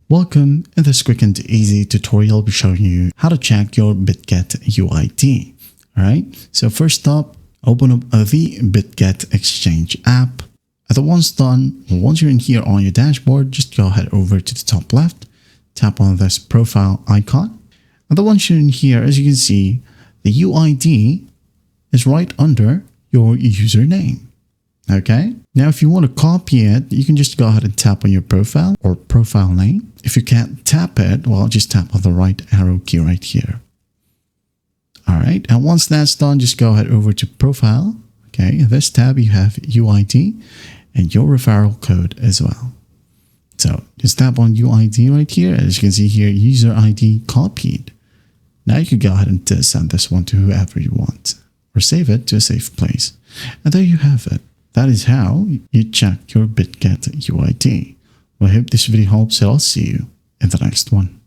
Welcome. In this quick and easy tutorial, I'll be showing you how to check your Bitget UID. Alright, so first up, open up the Bitget Exchange app. And once done, once you're in here on your dashboard, just go ahead over to the top left, tap on this profile icon. And once you're in here, as you can see, the UID is right under your username. Okay, now if you want to copy it, you can just go ahead and tap on your profile or profile name. If you can't tap it, well, just tap on the right arrow key right here. All right, and once that's done, just go ahead over to profile. Okay, in this tab, you have UID and your referral code as well. So just tap on UID right here. As you can see here, user ID copied. Now you can go ahead and send this one to whoever you want or save it to a safe place. And there you have it. That is how you check your Bitget UID. Well, I hope this video helps, and I'll see you in the next one.